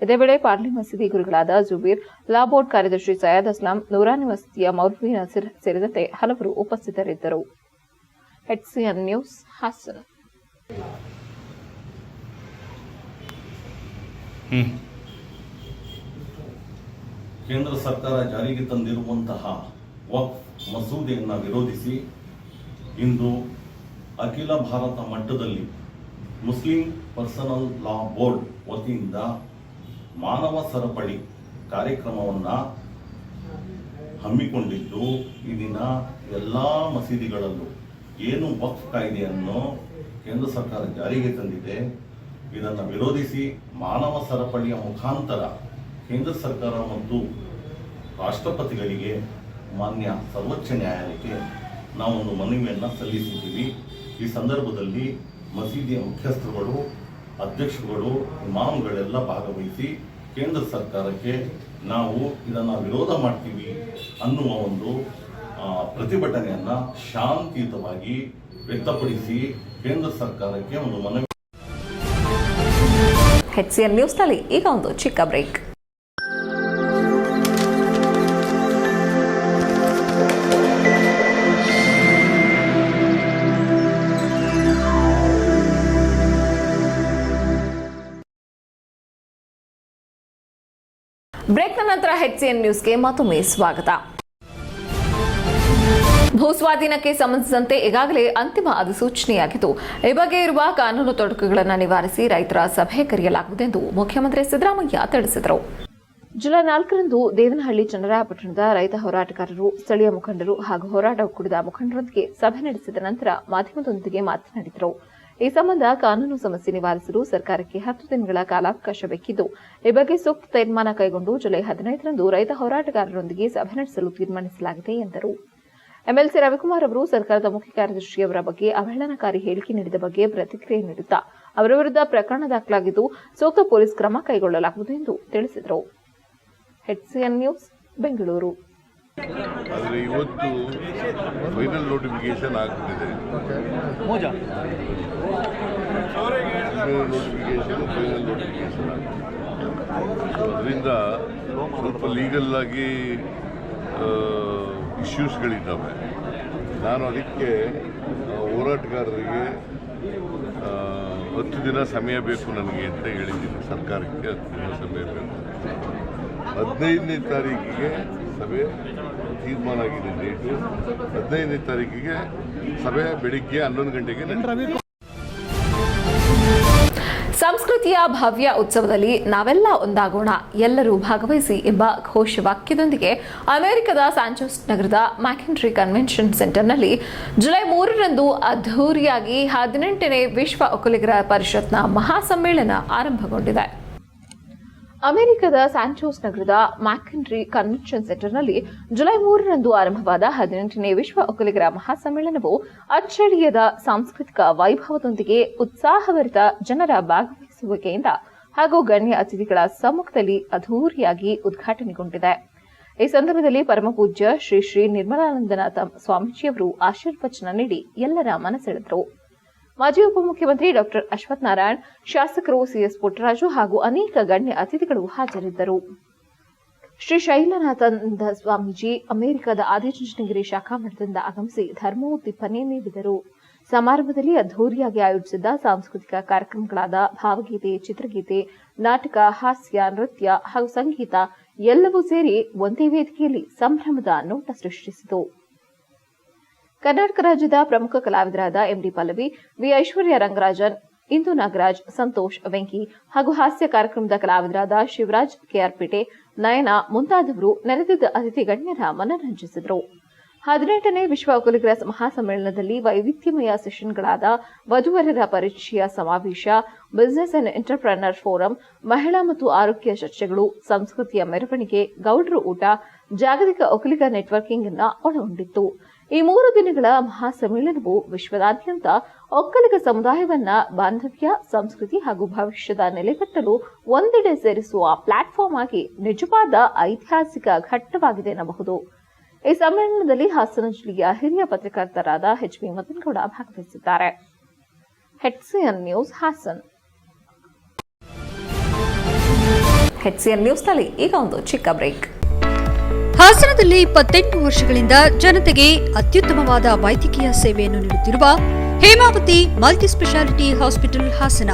ಇದೇ ವೇಳೆ ಪಾರ್ಲಿ ಮಸೀದಿ ಗುರುಗಳಾದ ಜುಬೀರ್, ಲಾ ಬೋರ್ಡ್ ಕಾರ್ಯದರ್ಶಿ ಸೈಯದ್ ಅಸ್ಲಾಂ, ನೂರಾನಿ ಮಸೀದಿಯ ಮೌಲ್ವಿ ನಸೀರ್ ಸೇರಿದಂತೆ ಹಲವರು ಉಪಸ್ಥಿತರಿದ್ದರು. HCN news Hassan. ಕೇಂದ್ರ ಸರ್ಕಾರ ಜಾರಿಗೆ ತಂದಿರುವಂತಹ ವಕ್ಫ್ ಮಸೂದೆಯನ್ನು ವಿರೋಧಿಸಿ ಇಂದು ಅಖಿಲ ಭಾರತ ಮಟ್ಟದಲ್ಲಿ ಮುಸ್ಲಿಂ ಪರ್ಸನಲ್ ಲಾ ಬೋರ್ಡ್ ವತಿಯಿಂದ ಮಾನವ ಸರಪಳಿ ಕಾರ್ಯಕ್ರಮವನ್ನು ಹಮ್ಮಿಕೊಂಡಿದ್ದು, ಈ ದಿನ ಎಲ್ಲ ಮಸೀದಿಗಳಲ್ಲೂ ಏನು ವಕ್ಫ್ ಕಾಯ್ದೆಯನ್ನು ಕೇಂದ್ರ ಸರ್ಕಾರ ಜಾರಿಗೆ ತಂದಿದೆ ಇದನ್ನು ವಿರೋಧಿಸಿ ಮಾನವ ಸರಪಳಿಯ ಮುಖಾಂತರ ಕೇಂದ್ರ ಸರ್ಕಾರ ಮತ್ತು ರಾಷ್ಟ್ರಪತಿಗಳಿಗೆ ಮಾನ್ಯ ಸರ್ವೋಚ್ಚ ನ್ಯಾಯಾಲಯಕ್ಕೆ ನಾವೊಂದು ಮನವಿಯನ್ನು ಸಲ್ಲಿಸಿದ್ದೀವಿ. ಈ ಸಂದರ್ಭದಲ್ಲಿ ಮಸೀದಿಯ ಮುಖ್ಯಸ್ಥರುಗಳು, ಅಧ್ಯಕ್ಷರುಗಳು, ಇಮಾಮ್ಗಳೆಲ್ಲ ಭಾಗವಹಿಸಿ ಕೇಂದ್ರ ಸರ್ಕಾರಕ್ಕೆ ನಾವು ಇದನ್ನು ವಿರೋಧ ಮಾಡ್ತೀವಿ ಅನ್ನುವ ಒಂದು ಪ್ರತಿಭಟನೆಯನ್ನು ಶಾಂತಿಯುತವಾಗಿ ವ್ಯಕ್ತಪಡಿಸಿ ಕೇಂದ್ರ ಸರ್ಕಾರಕ್ಕೆ ಒಂದು ಮನವಿ. HCN ನ್ಯೂಸ್ನಲ್ಲಿ ಈಗ ಒಂದು ಚಿಕ್ಕ ಬ್ರೇಕ್. ಬ್ರೇಕ್ನ ನಂತರ HCN ನ್ಯೂಸ್ಗೆ ಮತ್ತೊಮ್ಮೆ ಸ್ವಾಗತ. ಭೂಸ್ವಾಧೀನಕ್ಕೆ ಸಂಬಂಧಿಸಿದಂತೆ ಈಗಾಗಲೇ ಅಂತಿಮ ಅಧಿಸೂಚನೆಯಾಗಿದ್ದು, ಈ ಬಗ್ಗೆ ಇರುವ ಕಾನೂನು ತೊಡಕುಗಳನ್ನು ನಿವಾರಿಸಿ ರೈತರ ಸಭೆ ಕರೆಯಲಾಗುವುದೆಂದು ಮುಖ್ಯಮಂತ್ರಿ ಸಿದ್ದರಾಮಯ್ಯ ತಿಳಿಸಿದರು. ಜುಲೈ 4ರಂದು ದೇವನಹಳ್ಳಿ ಚನ್ನರಾಯಪಟ್ಟಣದ ರೈತ ಹೋರಾಟಗಾರರು, ಸ್ಥಳೀಯ ಮುಖಂಡರು ಹಾಗೂ ಹೋರಾಟ ಒಕ್ಕೂಟದ ಮುಖಂಡರೊಂದಿಗೆ ಸಭೆ ನಡೆಸಿದ ನಂತರ ಮಾಧ್ಯಮದೊಂದಿಗೆ ಮಾತನಾಡಿದರು. ಈ ಸಂಬಂಧ ಕಾನೂನು ಸಮಸ್ಯೆ ನಿವಾರಿಸಲು ಸರ್ಕಾರಕ್ಕೆ 10 ದಿನಗಳ ಕಾಲಾವಕಾಶ ಬೇಕಿದ್ದು, ಈ ಬಗ್ಗೆ ಸೂಕ್ತ ತೀರ್ಮಾನ ಕೈಗೊಂಡು ಜುಲೈ 15ರಂದು ರೈತ ಹೋರಾಟಗಾರರೊಂದಿಗೆ ಸಭೆ ನಡೆಸಲು ತೀರ್ಮಾನಿಸಲಾಗಿದೆ ಎಂದರು. ಎಂಎಲ್ಸಿ ರವಿಕುಮಾರ್ ಅವರು ಸರ್ಕಾರದ ಮುಖ್ಯ ಕಾರ್ಯದರ್ಶಿಯವರ ಬಗ್ಗೆ ಅವಹೇಳನಕಾರಿ ಹೇಳಿಕೆ ನೀಡಿದ ಬಗ್ಗೆ ಪ್ರತಿಕ್ರಿಯೆ ನೀಡುತ್ತಾ ಅವರ ವಿರುದ್ಧ ಪ್ರಕರಣ ದಾಖಲಾಗಿದ್ದು ಸೂಕ್ತ ಪೊಲೀಸ್ ಕ್ರಮ ಕೈಗೊಳ್ಳಲಾಗುವುದು ಎಂದು ತಿಳಿಸಿದರು. HCN news Bengaluru. ಆದರೆ ಇವತ್ತು ಫೈನಲ್ ನೋಟಿಫಿಕೇಶನ್ ಆಗ್ತಿದೆ. ಅದರಿಂದ ಸ್ವಲ್ಪ ಲೀಗಲ್ ಆಗಿ ಇಶ್ಯೂಸ್ಗಳಿದ್ದಾವೆ. ನಾನು ಅದಕ್ಕೆ ಹೋರಾಟಗಾರರಿಗೆ 10 ದಿನ ಸಮಯ ಬೇಕು ನನಗೆ ಅಂತ ಹೇಳಿದ್ದೀನಿ. ಸರ್ಕಾರಕ್ಕೆ 10 ದಿನ ಸಮಯ ಬೇಕು. 15ನೇ ತಾರೀಕಿಗೆ ಸಭೆ ತೀರ್ಮಾನ ಆಗಿದೆ. ಡೇಟು 15ನೇ ತಾರೀಕಿಗೆ ಸಭೆ ಬೆಳಿಗ್ಗೆ 11 ಗಂಟೆಗೆ. ಸಂಸ್ಕೃತಿಯ ಭವ್ಯ ಉತ್ಸವದಲ್ಲಿ ನಾವೆಲ್ಲ ಒಂದಾಗೋಣ, ಎಲ್ಲರೂ ಭಾಗವಹಿಸಿ ಎಂಬ ಘೋಷವಾಕ್ಯದೊಂದಿಗೆ ಅಮೆರಿಕದ ಸ್ಯಾನ್ ನಗರದ ಮ್ಯಾಕೆಂಟ್ರಿ ಕನ್ವೆನ್ಷನ್ ಸೆಂಟರ್ನಲ್ಲಿ ಜುಲೈ 3ರಂದು ಅದ್ಧೂರಿಯಾಗಿ 18ನೇ ವಿಶ್ವ ಒಕ್ಕಲಿಗರ ಪರಿಷತ್ನ ಮಹಾಸಮ್ಮೇಳನ ಆರಂಭಗೊಂಡಿದೆ. ಅಮೆರಿಕದ ಸ್ಯಾನ್ ನಗರದ ಮ್ಯಾಕೆಂಟ್ರಿ ಕನ್ವೆನ್ಷನ್ ಸೆಂಟರ್ನಲ್ಲಿ ಜುಲೈ 3ರಂದು ಆರಂಭವಾದ 18ನೇ ವಿಶ್ವ ಒಕ್ಕಲಿಗರ ಮಹಾಸಮ್ಮೇಳನವು ಅಚ್ಚಳಿಯದ ಸಾಂಸ್ಕೃತಿಕ ವೈಭವದೊಂದಿಗೆ ಉತ್ಸಾಹಭರಿತ ಜನರ ಭಾಗವಹಿಸುವಿಕೆಯಿಂದ ಹಾಗೂ ಗಣ್ಯ ಅತಿಥಿಗಳ ಸಮ್ಮುಖದಲ್ಲಿ ಅದ್ಧೂರಿಯಾಗಿ ಉದ್ಘಾಟನೆಗೊಂಡಿದೆ. ಈ ಸಂದರ್ಭದಲ್ಲಿ ಪರಮಪೂಜ್ಯ ಶ್ರೀ ಶ್ರೀ ನಿರ್ಮಲಾನಂದನಾಥ ಸ್ವಾಮೀಜಿಯವರು ಆಶೀರ್ವಚನ ನೀಡಿ ಎಲ್ಲರ ಮನಸೆಳೆದರು. ಮಾಜಿ ಉಪಮುಖ್ಯಮಂತ್ರಿ ಡಾ ಅಶ್ವಥ್ ನಾರಾಯಣ್, ಶಾಸಕರು CS ಪುಟ್ಟರಾಜು ಹಾಗೂ ಅನೇಕ ಗಣ್ಯ ಅತಿಥಿಗಳು ಹಾಜರಿದ್ದರು. ಶ್ರೀ ಶೈಲನಾಥಾನಂದ ಸ್ವಾಮೀಜಿ ಅಮೆರಿಕದ ಆದಿಚುಂಚನಗಿರಿ ಶಾಖಾ ಮಠದಿಂದ ಆಗಮಿಸಿ ಧರ್ಮೋದ್ದೀಪನೆ ನೀಡಿದರು. ಸಮಾರಂಭದಲ್ಲಿ ಅದ್ಧೂರಿಯಾಗಿ ಆಯೋಜಿಸಿದ್ದ ಸಾಂಸ್ಕೃತಿಕ ಕಾರ್ಯಕ್ರಮಗಳಾದ ಭಾವಗೀತೆ, ಚಿತ್ರಗೀತೆ, ನಾಟಕ, ಹಾಸ್ಯ, ನೃತ್ಯ ಹಾಗೂ ಸಂಗೀತ ಎಲ್ಲವೂ ಸೇರಿ ಒಂದೇ ವೇದಿಕೆಯಲ್ಲಿ ಸಂಭ್ರಮದ ನೋಟ ಸೃಷ್ಟಿಸಿತು. ಕರ್ನಾಟಕ ರಾಜ್ಯದ ಪ್ರಮುಖ ಕಲಾವಿದರಾದ MD ಪಲ್ಲವಿ, ವಿ ಐಶ್ವರ್ಯ ರಂಗರಾಜನ್, ಇಂದು ನಾಗರಾಜ್, ಸಂತೋಷ್, ವೆಂಕಿ ಹಾಗೂ ಹಾಸ್ಯ ಕಾರ್ಯಕ್ರಮದ ಕಲಾವಿದರಾದ ಶಿವರಾಜ್ KR-ಪೇಟೆ, ನಯನ ಮುಂತಾದವರು ನೆರೆದಿದ್ದ ಅತಿಥಿ ಗಣ್ಯರ ಮನರಂಜಿಸಿದರು. 18ನೇ ವಿಶ್ವ ಒಕ್ಕಲಿಗರ ಮಹಾಸಮ್ಮೇಳನದಲ್ಲಿ ವೈವಿಧ್ಯಮಯ ಸೆಷನ್ಗಳಾದ ವಧುವರರ ಪರಿಚಯ ಸಮಾವೇಶ, ಬಿಸಿನೆಸ್ ಅಂಡ್ ಎಂಟರ್ಪ್ರನರ್ ಫೋರಂ, ಮಹಿಳಾ ಮತ್ತು ಆರೋಗ್ಯ ಚರ್ಚೆಗಳು, ಸಂಸ್ಕೃತಿಯ ಮೆರವಣಿಗೆ, ಗೌಡ್ರ ಊಟ, ಜಾಗತಿಕ ಒಕ್ಕಲಿಗ ನೆಟ್ವರ್ಕಿಂಗ್ ಅನ್ನು ಒಳಗೊಂಡಿತ್ತು. ಈ 3 ದಿನಗಳ ಮಹಾಸಮ್ಮೇಳನವು ವಿಶ್ವದಾದ್ಯಂತ ಒಕ್ಕಲಿಗ ಸಮುದಾಯವನ್ನ ಬಾಂಧವ್ಯ, ಸಂಸ್ಕೃತಿ ಹಾಗೂ ಭವಿಷ್ಯದ ನೆಲೆಗಟ್ಟಲು ಒಂದೆಡೆ ಸೇರಿಸುವ ಪ್ಲಾಟ್ಫಾರ್ಮ್ ಆಗಿ ನಿಜವಾದ ಐತಿಹಾಸಿಕ ಘಟ್ಟವಾಗಿದೆ ಎನ್ನಬಹುದು. ಈ ಸಮ್ಮೇಳನದಲ್ಲಿ ಹಾಸನ ಜಿಲ್ಲೆಯ ಹಿರಿಯ ಪತ್ರಕರ್ತರಾದ HB ಮದನಗೌಡ ಭಾಗವಹಿಸಿದ್ದಾರೆ. HCN news Hassan. HCN ನ್ಯೂಸ್ನಲ್ಲಿ ಈಗ ಒಂದು ಚಿಕ್ಕ ಬ್ರೇಕ್. ಹಾಸನದಲ್ಲಿ 28 ವರ್ಷಗಳಿಂದ ಜನತೆಗೆ ಅತ್ಯುತ್ತಮವಾದ ವೈದ್ಯಕೀಯ ಸೇವೆಯನ್ನು ನೀಡುತ್ತಿರುವ Hemavathi multi speciality hospital Hassan.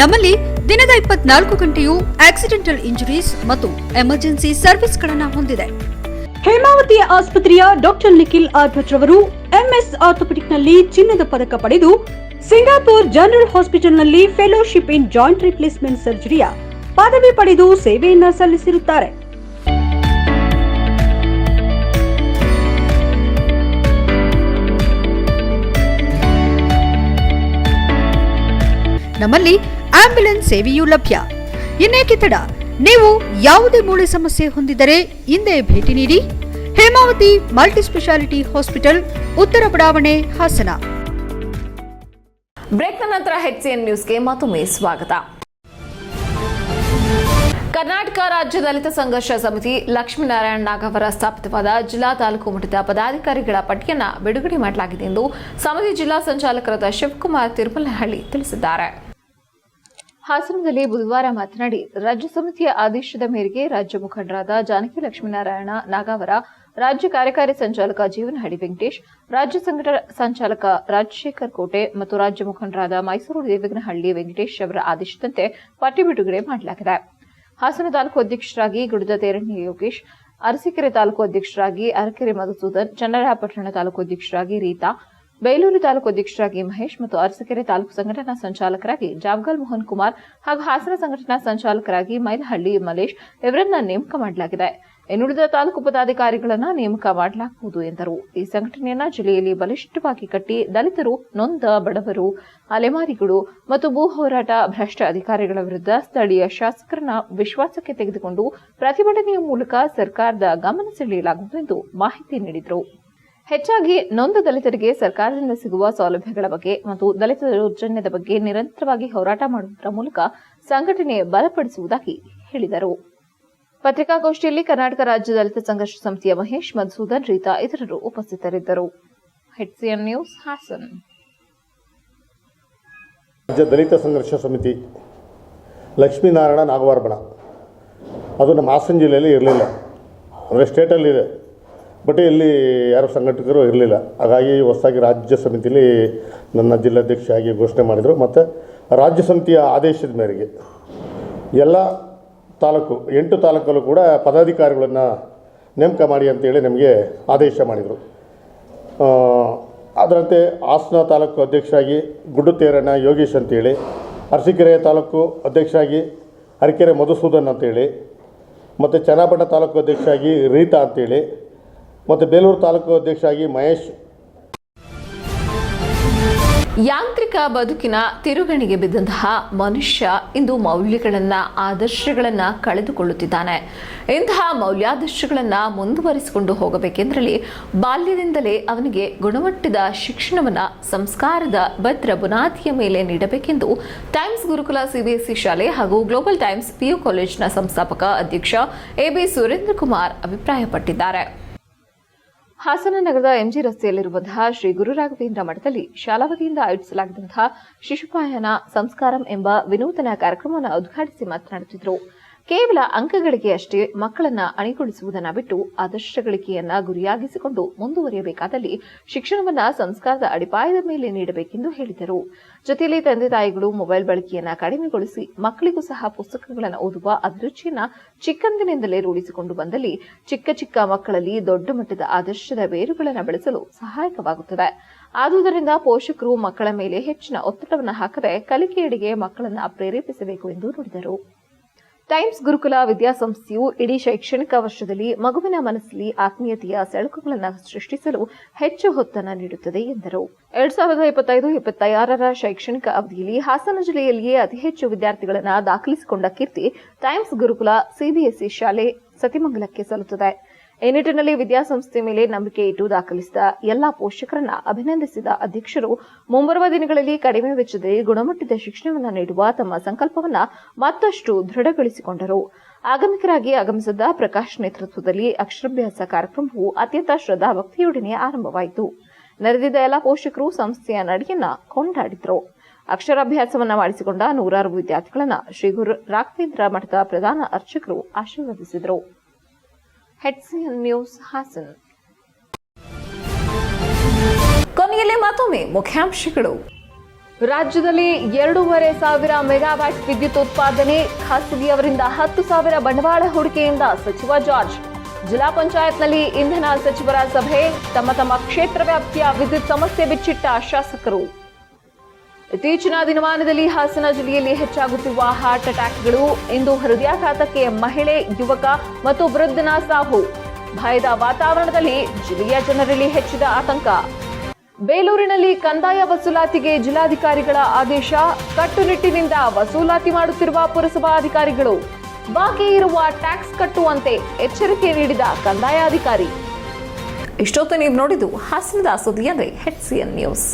ನಮ್ಮಲ್ಲಿ ದಿನದ 24 ಗಂಟೆಯೂ ಆಕ್ಸಿಡೆಂಟಲ್ ಇಂಜುರೀಸ್ ಮತ್ತು ಎಮರ್ಜೆನ್ಸಿ ಸರ್ವಿಸ್ಗಳನ್ನು ಹೊಂದಿದೆ. ಹೇಮಾವತಿ ಆಸ್ಪತ್ರೆಯ ಡಾಕ್ಟರ್ ನಿಖಿಲ್ ಆರ್ ಭಟ್ ರವರು MS ಆರ್ಥೋಪೆಡಿಕ್ನಲ್ಲಿ ಚಿನ್ನದ ಪದಕ ಪಡೆದು ಸಿಂಗಾಪುರ್ ಜನರಲ್ ಹಾಸ್ಪಿಟಲ್ನಲ್ಲಿ ಫೆಲೋಶಿಪ್ ಇನ್ ಜಾಯಿಂಟ್ ರಿಪ್ಲೇಸ್ಮೆಂಟ್ ಸರ್ಜರಿಯ ಪದವಿ ಪಡೆದು ಸೇವೆಯನ್ನ ಸಲ್ಲಿಸಿರುತ್ತಾರೆ. ನಮ್ಮಲ್ಲಿ ಆಂಬ್ಯುಲೆನ್ಸ್ ಸೇವೆಯೂ ಲಭ್ಯ. ಇನ್ನೇಕೆ ತಡ, ನೀವು ಯಾವುದೇ ಮೂಳೆ ಸಮಸ್ಯೆ ಹೊಂದಿದ್ದರೆ ಹಿಂದೆ ಭೇಟಿ ನೀಡಿ ಹೇಮಾವತಿ ಮಲ್ಟಿಸ್ಪೆಷಾಲಿಟಿ ಹಾಸ್ಪಿಟಲ್, ಉತ್ತರ ಬಡಾವಣೆ, ಹಾಸನ. ಬ್ರೇಕ್ನ ನಂತರ HCN ನ್ಯೂಸ್ಗೆ ಮತ್ತೊಮ್ಮೆ ಸ್ವಾಗತ. ಕರ್ನಾಟಕ ರಾಜ್ಯ ದಲಿತ ಸಂಘರ್ಷ ಸಮಿತಿ ಲಕ್ಷ್ಮೀನಾರಾಯಣ ನಾಗವರ ಸ್ಥಾಪಿತವಾದ ಜಿಲ್ಲಾ ತಾಲೂಕು ಮಟ್ಟದ ಪದಾಧಿಕಾರಿಗಳ ಪಟ್ಟಿಯನ್ನು ಬಿಡುಗಡೆ ಮಾಡಲಾಗಿದೆ ಎಂದು ಸಮಿತಿ ಜಿಲ್ಲಾ ಸಂಚಾಲಕರಾದ ಶಿವಕುಮಾರ್ ತಿರುಮಲಹಳ್ಳಿ ತಿಳಿಸಿದ್ದಾರೆ. ಹಾಸನದಲ್ಲಿ ಬುಧವಾರ ಮಾತನಾಡಿ, ರಾಜ್ಯ ಸಮಿತಿಯ ಆದೇಶದ ಮೇರೆಗೆ ರಾಜ್ಯ ಮುಖಂಡರಾದ ಜಾನಕಿ ಲಕ್ಷ್ಮೀನಾರಾಯಣ ನಾಗಾವರ, ರಾಜ್ಯ ಕಾರ್ಯಕಾರಿ ಸಂಚಾಲಕ ಜೀವನಹಳ್ಳಿ ವೆಂಕಟೇಶ್, ರಾಜ್ಯ ಸಂಘಟನಾ ಸಂಚಾಲಕ ರಾಜಶೇಖರ್ ಕೋಟೆ ಮತ್ತು ರಾಜ್ಯ ಮುಖಂಡರಾದ ಮೈಸೂರು ದೇವನಹಳ್ಳಿ ವೆಂಕಟೇಶ್ ಅವರ ಆದೇಶದಂತೆ ಪಟ್ಟಿ ಬಿಡುಗಡೆ ಮಾಡಲಾಗಿದೆ. ಹಾಸನ ತಾಲೂಕು ಅಧ್ಯಕ್ಷರಾಗಿ ಗುಡದ ತೇರಣ್ಯ ಯೋಗೇಶ್, ಅರಸೀಕೆರೆ ತಾಲೂಕು ಅಧ್ಯಕ್ಷರಾಗಿ ಅರಕೆರೆ ಮಧುಸೂದನ್, ಚನ್ನರಾಯಪಟ್ಟಣ ತಾಲೂಕು ಅಧ್ಯಕ್ಷರಾಗಿ ರೀತಾ, ಬೇಲೂರು ತಾಲೂಕು ಅಧ್ಯಕ್ಷರಾಗಿ ಮಹೇಶ್ ಮತ್ತು ಅರಸೀಕೆರೆ ತಾಲೂಕು ಸಂಘಟನಾ ಸಂಚಾಲಕರಾಗಿ ಜಾವಗಲ್ ಮೋಹನ್ ಕುಮಾರ್ ಹಾಗೂ ಹಾಸನ ಸಂಘಟನಾ ಸಂಚಾಲಕರಾಗಿ ಮೈಲಹಳ್ಳಿ ಮಲೇಶ್ ಇವರನ್ನ ನೇಮಕ ಮಾಡಲಾಗಿದೆ. ಇನ್ನುಳಿದ ತಾಲೂಕು ಪದಾಧಿಕಾರಿಗಳನ್ನು ನೇಮಕ ಮಾಡಲಾಗುವುದು ಎಂದರು. ಈ ಸಂಘಟನೆಯನ್ನ ಜಿಲ್ಲೆಯಲ್ಲಿ ಬಲಿಷ್ಠವಾಗಿ ಕಟ್ಟಿ ದಲಿತರು, ನೊಂದ ಬಡವರು, ಅಲೆಮಾರಿಗಳು ಮತ್ತು ಭೂ ಹೋರಾಟ ಭ್ರಷ್ಟ ಅಧಿಕಾರಿಗಳ ವಿರುದ್ಧ ಸ್ಥಳೀಯ ಶಾಸಕರನ್ನ ವಿಶ್ವಾಸಕ್ಕೆ ತೆಗೆದುಕೊಂಡು ಪ್ರತಿಭಟನೆಯ ಮೂಲಕ ಸರ್ಕಾರದ ಗಮನ ಸೆಳೆಯಲಾಗುವುದು ಎಂದು ಮಾಹಿತಿ ನೀಡಿದರು. ಹೆಚ್ಚಾಗಿ ನೊಂದ ದಲಿತರಿಗೆ ಸರ್ಕಾರದಿಂದ ಸಿಗುವ ಸೌಲಭ್ಯಗಳ ಬಗ್ಗೆ ಮತ್ತು ದಲಿತ ದೌರ್ಜನ್ಯದ ಬಗ್ಗೆ ನಿರಂತರವಾಗಿ ಹೋರಾಟ ಮಾಡುವುದರ ಮೂಲಕ ಸಂಘಟನೆ ಬಲಪಡಿಸುವುದಾಗಿ ಹೇಳಿದರು. ಪತ್ರಿಕಾಗೋಷ್ಠಿಯಲ್ಲಿ ಕರ್ನಾಟಕ ರಾಜ್ಯ ದಲಿತ ಸಂಘರ್ಷ ಸಮಿತಿಯ ಮಹೇಶ್, ಮಧುಸೂದನ್, ರೀತಾ ಇತರರು ಉಪಸ್ಥಿತರಿದ್ದರು. HCN news, Hassan. ರಾಜ್ಯ ದಲಿತ ಸಂಘರ್ಷ ಸಮಿತಿ ಲಕ್ಷ್ಮೀನಾರಾಯಣ ನಾಗವಾರ ಬಣ ಅದು ನಮ್ಮ ಹಾಸನ ಜಿಲ್ಲೆಯಲ್ಲಿ ಇರಲಿಲ್ಲ, ಅಂದರೆ ಸ್ಟೇಟಲ್ಲಿದೆ, ಬಟ್ ಇಲ್ಲಿ ಯಾರು ಸಂಘಟಕರು ಇರಲಿಲ್ಲ. ಹಾಗಾಗಿ ಹೊಸದಾಗಿ ರಾಜ್ಯ ಸಮಿತಿಲಿ ನನ್ನ ಜಿಲ್ಲಾಧ್ಯಕ್ಷರಾಗಿ ಘೋಷಣೆ ಮಾಡಿದರು. ಮತ್ತು ರಾಜ್ಯ ಸಮಿತಿಯ ಆದೇಶದ ಮೇರೆಗೆ ಎಲ್ಲ ತಾಲೂಕು 8 ತಾಲೂಕಲ್ಲೂ ಕೂಡ ಪದಾಧಿಕಾರಿಗಳನ್ನು ನೇಮಕ ಮಾಡಿ ಅಂತೇಳಿ ನಮಗೆ ಆದೇಶ ಮಾಡಿದರು. ಅದರಂತೆ ಹಾಸನ ತಾಲೂಕು ಅಧ್ಯಕ್ಷರಾಗಿ ಗುಡ್ಡು ತೇರಣ್ಣ ಯೋಗೇಶ್ ಅಂತೇಳಿ, ಅರಸೀಕೆರೆ ತಾಲೂಕು ಅಧ್ಯಕ್ಷರಾಗಿ ಅರಕೆರೆ ಮಧುಸೂದನ್ ಅಂತೇಳಿ, ಮತ್ತು ಚನ್ನಪಟ್ಟಣ ತಾಲೂಕು ಅಧ್ಯಕ್ಷರಾಗಿ ರೀತಾ ಅಂತೇಳಿ, ಮತ್ತು ಬೇಲೂರು ತಾಲೂಕು ಅಧ್ಯಕ್ಷರಾಗಿ ಮಹೇಶ್. ಯಾಂತ್ರಿಕ ಬದುಕಿನ ತಿರುಗಣಿಗೆ ಬಿದ್ದಂತಹ ಮನುಷ್ಯ ಇಂದು ಮೌಲ್ಯಗಳನ್ನ, ಆದರ್ಶಗಳನ್ನ ಕಳೆದುಕೊಳ್ಳುತ್ತಿದ್ದಾನೆ. ಇಂತಹ ಮೌಲ್ಯಾದರ್ಶಗಳನ್ನ ಮುಂದುವರಿಸಿಕೊಂಡು ಹೋಗಬೇಕೆಂದರೆ ಬಾಲ್ಯದಿಂದಲೇ ಅವನಿಗೆ ಗುಣಮಟ್ಟದ ಶಿಕ್ಷಣವನ್ನ ಸಂಸ್ಕಾರದ ಭದ್ರ ಬುನಾದಿಯ ಮೇಲೆ ನೀಡಬೇಕೆಂದು ಟೈಮ್ಸ್ ಗುರುಕುಲ CBSE ಶಾಲೆ ಹಾಗೂ ಗ್ಲೋಬಲ್ ಟೈಮ್ಸ್ PU ಕಾಲೇಜಿನ ಸಂಸ್ಥಾಪಕ ಅಧ್ಯಕ್ಷ AB ಸುರೇಂದ್ರ ಕುಮಾರ್ ಅಭಿಪ್ರಾಯಪಟ್ಟಿದ್ದಾರೆ. ಹಾಸನ ನಗರದ MG ರಸ್ತೆಯಲ್ಲಿರುವಂತಹ ಶ್ರೀ ಗುರು ರಾಘವೇಂದ್ರ ಮಠದಲ್ಲಿ ಶಾಲಾ ವತಿಯಿಂದ ಆಯೋಜಿಸಲಾಗಿದ್ದಂತಹ ಶಿಶುಪಾಯನ ಸಂಸ್ಕಾರಂ ಎಂಬ ವಿನೂತನ ಕಾರ್ಯಕ್ರಮವನ್ನು ಉದ್ಘಾಟಿಸಿ ಮಾತನಾಡುತ್ತಿದ್ದರು. ಕೇವಲ ಅಂಕಗಳಿಗೆ ಅಷ್ಟೇ ಮಕ್ಕಳನ್ನ ಅಣಿಗೊಳಿಸುವುದನ್ನು ಬಿಟ್ಟು ಆದರ್ಶ ಗಳಿಕೆಯನ್ನ ಗುರಿಯಾಗಿಸಿಕೊಂಡು ಮುಂದುವರಿಯಬೇಕಾದಲ್ಲಿ ಶಿಕ್ಷಣವನ್ನ ಸಂಸ್ಕಾರದ ಅಡಿಪಾಯದ ಮೇಲೆ ನೀಡಬೇಕೆಂದು ಹೇಳಿದರು. ಜೊತೆಯಲ್ಲಿ ತಂದೆ ತಾಯಿಗಳು ಮೊಬೈಲ್ ಬಳಕೆಯನ್ನ ಕಡಿಮೆಗೊಳಿಸಿ ಮಕ್ಕಳಿಗೂ ಸಹ ಪುಸ್ತಕಗಳನ್ನು ಓದುವ ಅಭಿರುಚಿಯನ್ನ ಚಿಕ್ಕಂದಿನಿಂದಲೇ ರೂಢಿಸಿಕೊಂಡು ಬಂದಲ್ಲಿ ಚಿಕ್ಕ ಚಿಕ್ಕ ಮಕ್ಕಳಲ್ಲಿ ದೊಡ್ಡ ಮಟ್ಟದ ಆದರ್ಶದ ಬೇರುಗಳನ್ನು ಬೆಳೆಸಲು ಸಹಾಯಕವಾಗುತ್ತದೆ. ಆದುದರಿಂದ ಪೋಷಕರು ಮಕ್ಕಳ ಮೇಲೆ ಹೆಚ್ಚಿನ ಒತ್ತಡವನ್ನು ಹಾಕದೆ ಕಲಿಕೆಯೆಡೆಗೆ ಮಕ್ಕಳನ್ನ ಪ್ರೇರೇಪಿಸಬೇಕು ಎಂದು ನುಡಿದರು. ಟೈಮ್ಸ್ ಗುರುಕುಲ ವಿದ್ಯಾಸಂಸ್ಥೆಯು ಇಡೀ ಶೈಕ್ಷಣಿಕ ವರ್ಷದಲ್ಲಿ ಮಗುವಿನ ಮನಸ್ಸಲ್ಲಿ ಆತ್ಮೀಯತೆಯ ಸೆಳಕುಗಳನ್ನು ಸೃಷ್ಟಿಸಲು ಹೆಚ್ಚು ಹೊತ್ತನ್ನು ನೀಡುತ್ತದೆ ಎಂದರು. 2025-26 ಶೈಕ್ಷಣಿಕ ಅವಧಿಯಲ್ಲಿ ಹಾಸನ ಜಿಲ್ಲೆಯಲ್ಲಿಯೇ ಅತಿ ಹೆಚ್ಚು ವಿದ್ಯಾರ್ಥಿಗಳನ್ನು ದಾಖಲಿಸಿಕೊಂಡ ಕೀರ್ತಿ ಟೈಮ್ಸ್ ಗುರುಕುಲ CBSE ಶಾಲೆ ಸತಿಮಂಗಲಕ್ಕೆ ಸಲ್ಲುತ್ತದೆ. ಈ ನಿಟ್ಟಿನಲ್ಲಿ ವಿದ್ಯಾಸಂಸ್ಥೆ ಮೇಲೆ ನಂಬಿಕೆ ಇಟ್ಟು ದಾಖಲಿಸಿದ ಎಲ್ಲಾ ಪೋಷಕರನ್ನ ಅಭಿನಂದಿಸಿದ ಅಧ್ಯಕ್ಷರು ಮುಂಬರುವ ದಿನಗಳಲ್ಲಿ ಕಡಿಮೆ ವೆಚ್ಚದಲ್ಲಿ ಗುಣಮಟ್ಟದ ಶಿಕ್ಷಣವನ್ನು ನೀಡುವ ತಮ್ಮ ಸಂಕಲ್ಪವನ್ನ ಮತ್ತಷ್ಟು ದೃಢಗೊಳಿಸಿಕೊಂಡರು. ಆಗಮಿಕರಾಗಿ ಆಗಮಿಸಿದ ಪ್ರಕಾಶ್ ನೇತೃತ್ವದಲ್ಲಿ ಅಕ್ಷರಾಭ್ಯಾಸ ಕಾರ್ಯಕ್ರಮವು ಅತ್ಯಂತ ಶ್ರದ್ಧಾಭಕ್ತಿಯೊಡನೆ ಆರಂಭವಾಯಿತು. ನೆರೆದಿದ್ದ ಎಲ್ಲ ಪೋಷಕರು ಸಂಸ್ಥೆಯ ನಡೆಯನ್ನ ಕೊಂಡಾಡಿದರು. ಅಕ್ಷರಾಭ್ಯಾಸವನ್ನ ಮಾಡಿಸಿಕೊಂಡ ನೂರಾರು ವಿದ್ಯಾರ್ಥಿಗಳನ್ನ ಶ್ರೀ ಗುರು ರಾಘವೇಂದ್ರ ಮಠದ ಪ್ರಧಾನ ಅರ್ಚಕರು ಆಶೀರ್ವದಿಸಿದರು. HCN news, Haasan. ಕೊನೆಯಲ್ಲಿ ಮತ್ತೊಮ್ಮೆ ಮುಖ್ಯಾಂಶಗಳು. ರಾಜ್ಯದಲ್ಲಿ 2,500 ಮೆಗಾವ್ಯಾಟ್ ವಿದ್ಯುತ್ ಉತ್ಪಾದನೆ, ಖಾಸಗಿಯವರಿಂದ 10,000 ಬಂಡವಾಳ ಹೂಡಿಕೆಯಿಂದ ಸಚಿವ ಜಾರ್ಜ್. ಜಿಲ್ಲಾ ಪಂಚಾಯತ್ನಲ್ಲಿ ಇಂಧನ ಸಚಿವರ ಸಭೆ, ತಮ್ಮ ಕ್ಷೇತ್ರ ವ್ಯಾಪ್ತಿಯ ವಿದ್ಯುತ್ ಸಮಸ್ಯೆ ಬಿಚ್ಚಿಟ್ಟ ಶಾಸಕರು. ಇತ್ತೀಚಿನ ದಿನಮಾನದಲ್ಲಿ ಹಾಸನ ಜಿಲ್ಲೆಯಲ್ಲಿ ಹೆಚ್ಚಾಗುತ್ತಿರುವ ಹಾರ್ಟ್ ಅಟ್ಯಾಕ್ಗಳು, ಇಂದು ಹೃದಯಾಘಾತಕ್ಕೆ ಮಹಿಳೆ, ಯುವಕ ಮತ್ತು ವೃದ್ಧನ ಸಾವು. ಭಯದ ವಾತಾವರಣದಲ್ಲಿ ಜಿಲ್ಲೆಯ ಜನರಲ್ಲಿ ಹೆಚ್ಚಿದ ಆತಂಕ. ಬೇಲೂರಿನಲ್ಲಿ ಕಂದಾಯ ವಸೂಲಾತಿಗೆ ಜಿಲ್ಲಾಧಿಕಾರಿಗಳ ಆದೇಶ, ಕಟ್ಟುನಿಟ್ಟಿನಿಂದ ವಸೂಲಾತಿ ಮಾಡುತ್ತಿರುವ ಪುರಸಭಾಧಿಕಾರಿಗಳು. ಬಾಕಿ ಇರುವ ಟ್ಯಾಕ್ಸ್ ಕಟ್ಟುವಂತೆ ಎಚ್ಚರಿಕೆ ನೀಡಿದ ಕಂದಾಯಾಧಿಕಾರಿ. ಇಷ್ಟೊತ್ತು ನೀವು ನೋಡಿದ್ದು ಹಾಸನದ ಸುದ್ದಿ ಅಂದರೆ HCN ನ್ಯೂಸ್.